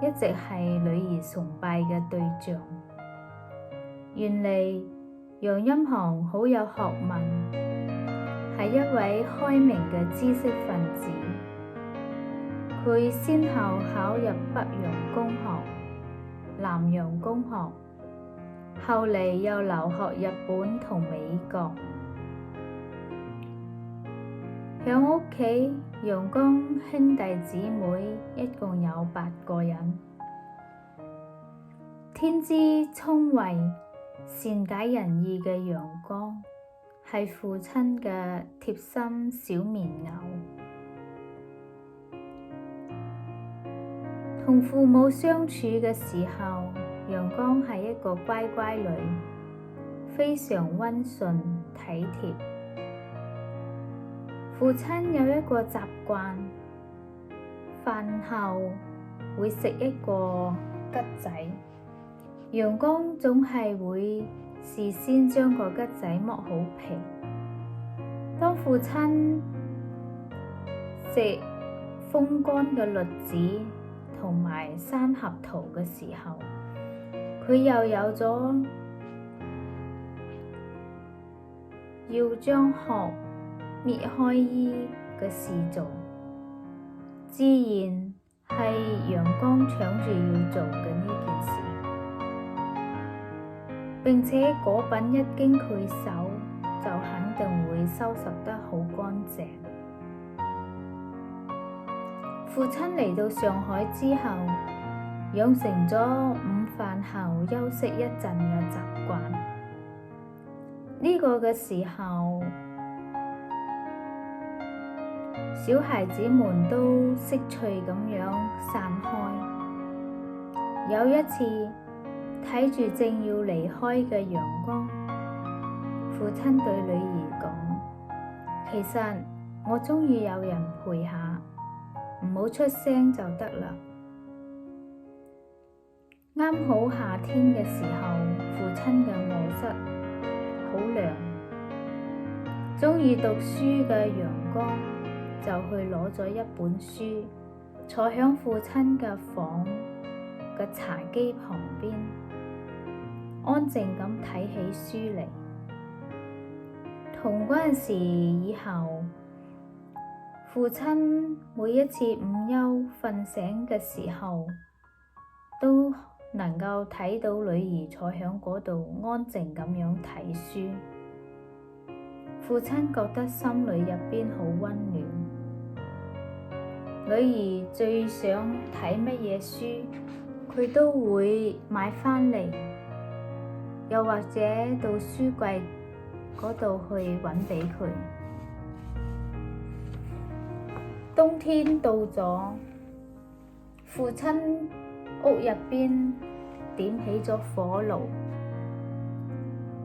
一直係女兒崇拜嘅對象。原嚟楊蔭航好有學問，係一位開明嘅知識分子。佢先後考入北洋公學、南洋公學，後嚟又留學日本同美國。響屋企，楊光兄弟姊妹一共有8個人。天資聰慧、善解人意嘅楊光，係父親嘅貼心小棉襖。同父母相處嘅時候，楊光係一個乖乖女，非常溫順體貼。父親有一個習慣，飯後會食一個桔仔。楊光總係會事先將個桔仔剝好皮。當父親食風乾嘅栗子同埋山核桃嘅時候，佢又有咗要將殼搣開衣嘅事做，自然係楊光搶住要做嘅呢件事。並且果品一經佢手，就肯定會收拾得好乾淨。父親嚟到上海之後，養成咗午飯後休息一陣嘅習慣。呢個嘅時候，小孩子們都識趣咁樣散開。有一次，睇住正要離開嘅楊光，父親對女兒講：其實我鍾意有人陪下，唔好出聲就得啦。啱好夏天嘅時候，父親嘅臥室好涼，鍾意讀書嘅楊光就去攞咗一本書，坐響父親嘅房嘅茶几旁邊，安靜咁睇起書嚟。從嗰陣時以後，父親每一次午休瞓醒嘅時候，都能夠睇到女兒坐響嗰度安靜咁樣睇書。父親覺得心裏入邊好溫暖。女兒最想睇乜嘢書，佢都會買返嚟，又或者到書櫃嗰度去揾俾佢。冬天到咗，父親屋入邊點起咗火爐，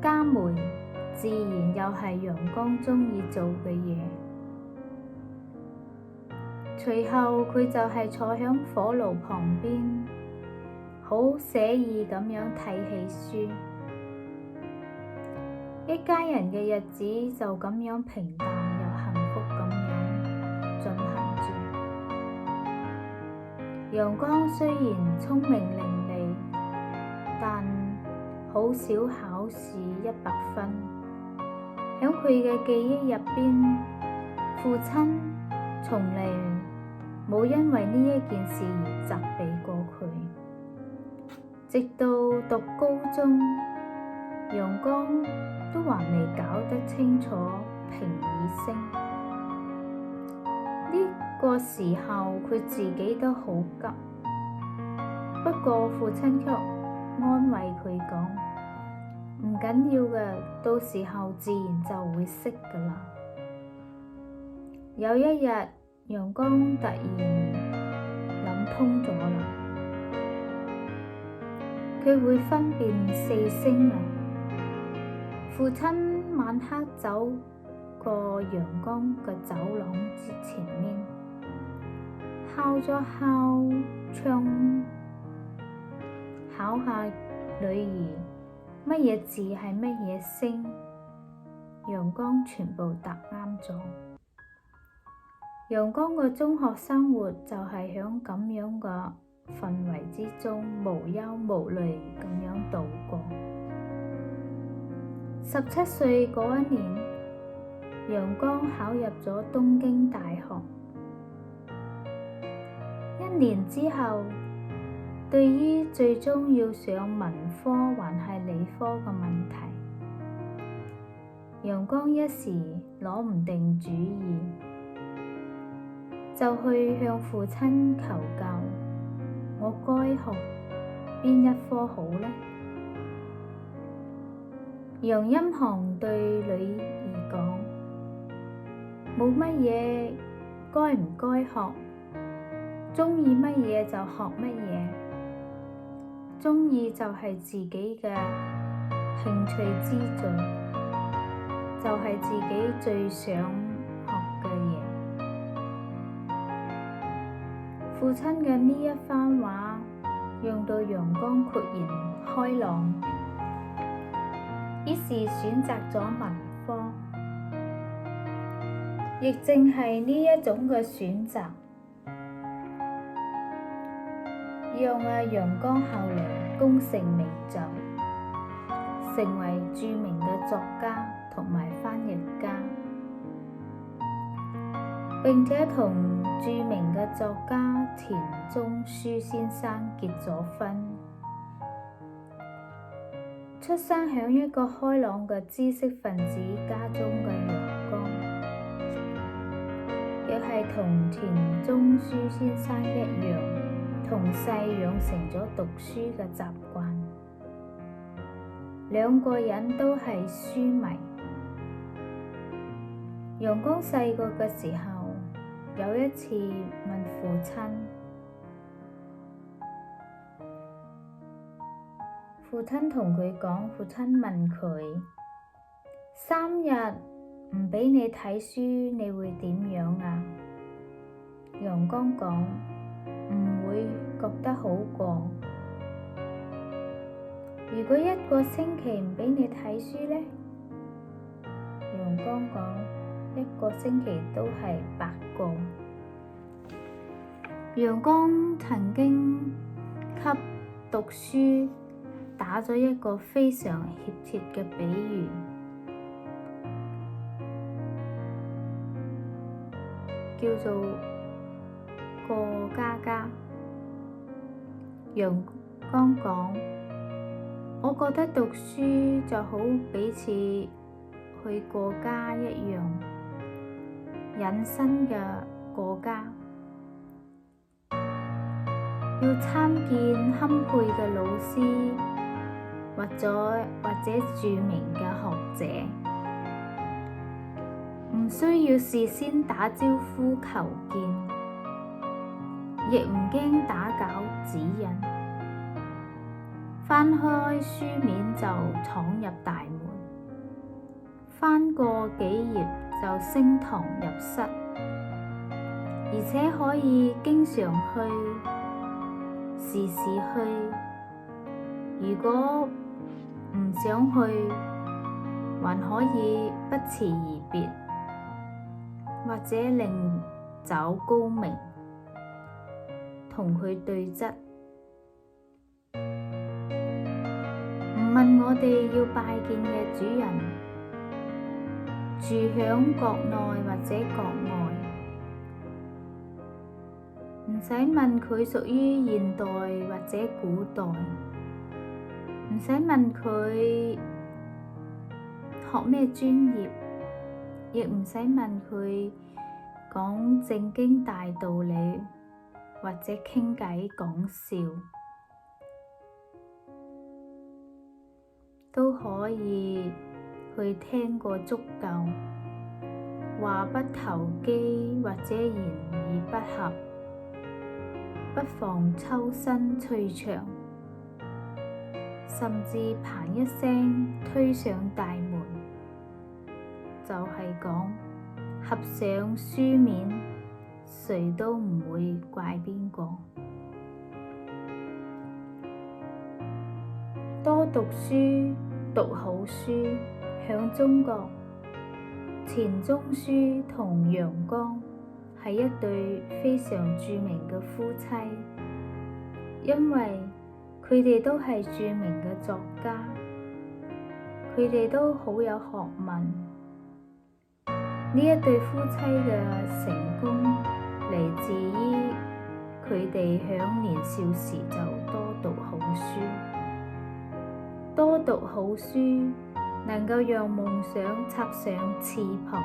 加煤自然又係陽光鍾意做嘅嘢。隨後佢就係坐響火爐旁邊，好寫意咁樣睇起書。一家人嘅日子就咁樣平淡又幸福咁樣進行住。楊光雖然聰明伶俐，但好少考試100分。響佢嘅記憶入邊，父親從嚟冇因為呢一件事而責備過佢。直到讀高中，楊光都還未搞得清楚平以聲。呢個時候佢自己都好急，不過父親卻安慰佢講：唔緊要嘅，到時候自然就會識㗎喇。有一日，楊光突然諗通咗啦，佢會分辨4聲啦。父親晚黑走過陽光嘅走廊之前面，敲咗敲窗，考下女兒乜嘢字係乜嘢聲。陽光全部答啱咗。陽光嘅中學生活就係響咁樣嘅氛圍之中無憂無慮咁樣度過。17歲嗰一年，陽光考入咗東京大學。1年之後，對於最終要上文科還係理科嘅問題，陽光一時攞唔定主意，就去向父親求教，我該學邊一科好呢？楊蔭航對女兒講：冇乜嘢該唔該學，鍾意乜嘢就學乜嘢，鍾意就係自己嘅興趣之最，就係自己最想學嘅嘢。父親嘅呢一番話，讓到陽光豁然開朗，於是選擇咗文科。亦正係呢一種嘅選擇，讓陽光後來功成名就，成為著名嘅作家同埋翻譯家，並且同著名嘅作家田中書先生結咗婚。出生喺一個開朗嘅知識分子家中嘅陽光，亦係同田中書先生一樣，從細養成咗讀書嘅習慣。兩個人都係書迷。陽光細個嘅時候，有一次問父親，父親同佢講，父親問佢：3日唔畀你睇書，你會點樣啊？陽光講：唔會覺得好過。如果1個星期唔畀你睇書呢？陽光講：1個星期都係8個。陽光曾經給讀書打咗一個非常貼切嘅比喻，叫做過家家。陽光講：我覺得讀書就好比似去過家一樣，隱身嘅過家，要參見堪佩嘅老師，或者著名嘅學者，唔需要事先打招呼求見，亦唔驚打攪指引，翻開書面就闖入大門，翻過幾頁就升堂入室，而且可以經常去，時時去。如果唔想去，還可以不辭而別，或者另找高明，同佢對質。唔問我哋要拜見嘅主人住響國內或者國外，唔使問佢屬於現代或者古代，唔使問佢學咩專業，亦唔使問佢講正經大道理或者傾偈講笑，都可以去聽個足夠。話不投機或者言語不合，不妨抽身退場，甚至砰一聲推上大門，就係講合上書面，誰都唔會怪邊個。多讀書，讀好書。響中國，錢鍾書同陽光係一對非常著名嘅夫妻。因為佢哋都係著名嘅作家，佢哋都好有學問。呢一對夫妻嘅成功嚟自於佢哋響年少時就多讀好書。多讀好書能夠讓夢想插上翅膀。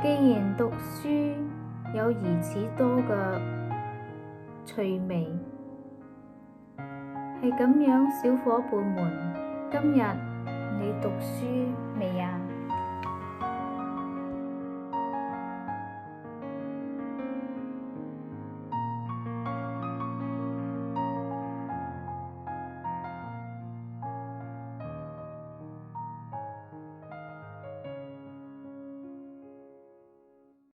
既然讀書有如此多嘅趣味，係咁樣，小夥伴們，今日你讀書未啊？